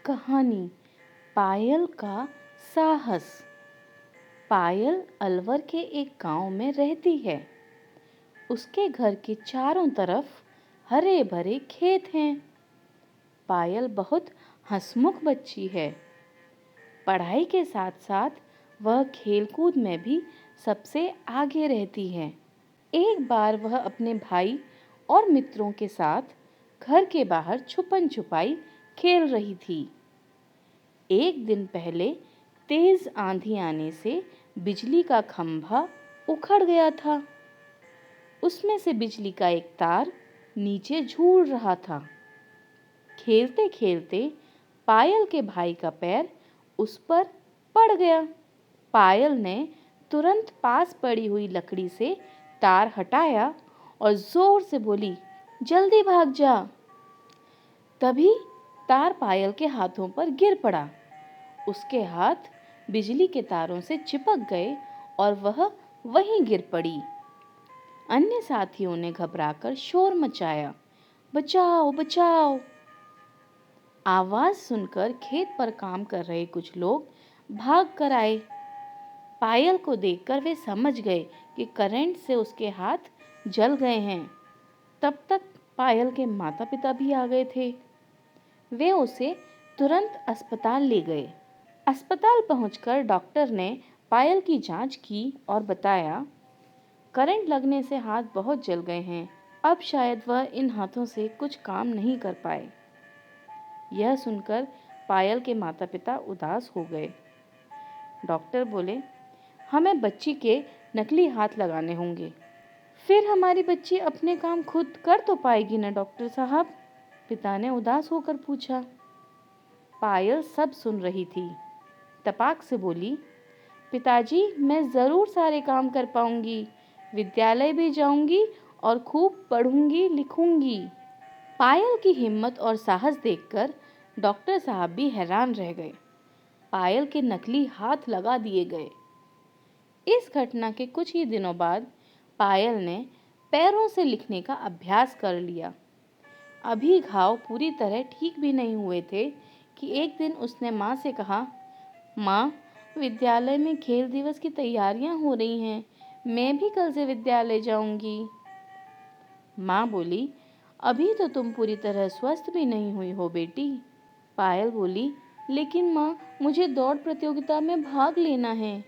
कहानी पायल का साहस। पायल अलवर के एक गांव में रहती है। उसके घर के चारों तरफ हरे भरे खेत हैं। पायल बहुत हंसमुख बच्ची है। पढ़ाई के साथ साथ वह खेलकूद में भी सबसे आगे रहती है। एक बार वह अपने भाई और मित्रों के साथ घर के बाहर छुपन छुपाई खेल रही थी। एक दिन पहले तेज आंधी आने से बिजली का खंभा उखड़ गया था। उसमें से बिजली का एक तार नीचे झूल रहा था। खेलते खेलते पायल के भाई का पैर उस पर पड़ गया। पायल ने तुरंत पास पड़ी हुई लकड़ी से तार हटाया और जोर से बोली, जल्दी भाग जा। तभी तार पायल के हाथों पर गिर पड़ा। उसके हाथ बिजली के तारों से चिपक गए और वह वहीं गिर पड़ी। अन्य साथियों ने घबराकर शोर मचाया, बचाओ बचाओ। आवाज सुनकर खेत पर काम कर रहे कुछ लोग भाग कर आए। पायल को देखकर वे समझ गए कि करंट से उसके हाथ जल गए हैं। तब तक पायल के माता पिता भी आ गए थे। वे उसे तुरंत अस्पताल ले गए। अस्पताल पहुंचकर डॉक्टर ने पायल की जांच की और बताया, करंट लगने से हाथ बहुत जल गए हैं। अब शायद वह इन हाथों से कुछ काम नहीं कर पाए। यह सुनकर पायल के माता पिता उदास हो गए। डॉक्टर बोले, हमें बच्ची के नकली हाथ लगाने होंगे। फिर हमारी बच्ची अपने काम खुद कर तो पाएगी ना डॉक्टर साहब? पिता ने उदास होकर पूछा। पायल सब सुन रही थी। तपाक से बोली, पिताजी मैं जरूर सारे काम कर पाऊंगी, विद्यालय भी जाऊंगी और खूब पढ़ूंगी लिखूंगी। पायल की हिम्मत और साहस देखकर डॉक्टर साहब भी हैरान रह गए। पायल के नकली हाथ लगा दिए गए। इस घटना के कुछ ही दिनों बाद पायल ने पैरों से लिखने का अभ्यास कर लिया। अभी घाव पूरी तरह ठीक भी नहीं हुए थे कि एक दिन उसने माँ से कहा, माँ, विद्यालय में खेल दिवस की तैयारियां हो रही हैं, मैं भी कल से विद्यालय जाऊंगी। माँ बोली, अभी तो तुम पूरी तरह स्वस्थ भी नहीं हुई हो बेटी। पायल बोली, लेकिन माँ, मुझे दौड़ प्रतियोगिता में भाग लेना है।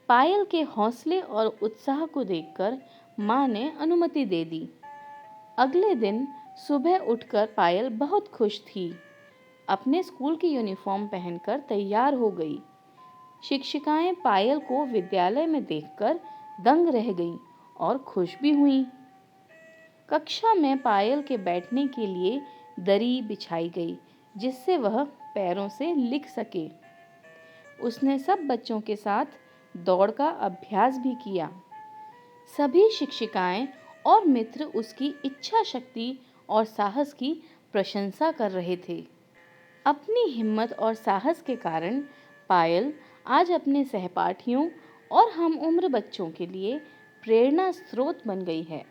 पायल के हौसले और उत्साह को देखकर माँ ने अनुमति दे दी। अगले दिन सुबह उठकर पायल बहुत खुश थी। अपने स्कूल की यूनिफॉर्म पहनकर तैयार हो गई। शिक्षिकाएं पायल को विद्यालय में देखकर दंग रह गईं और खुश भी हुईं। कक्षा में पायल के बैठने के लिए दरी बिछाई गई, जिससे वह पैरों से लिख सके। उसने सब बच्चों के साथ दौड़ का अभ्यास भी किया। सभी शिक्षिकाएं और मित्र उसकी इच्छा शक्ति और साहस की प्रशंसा कर रहे थे। अपनी हिम्मत और साहस के कारण पायल आज अपने सहपाठियों और हम उम्र बच्चों के लिए प्रेरणा स्रोत बन गई है।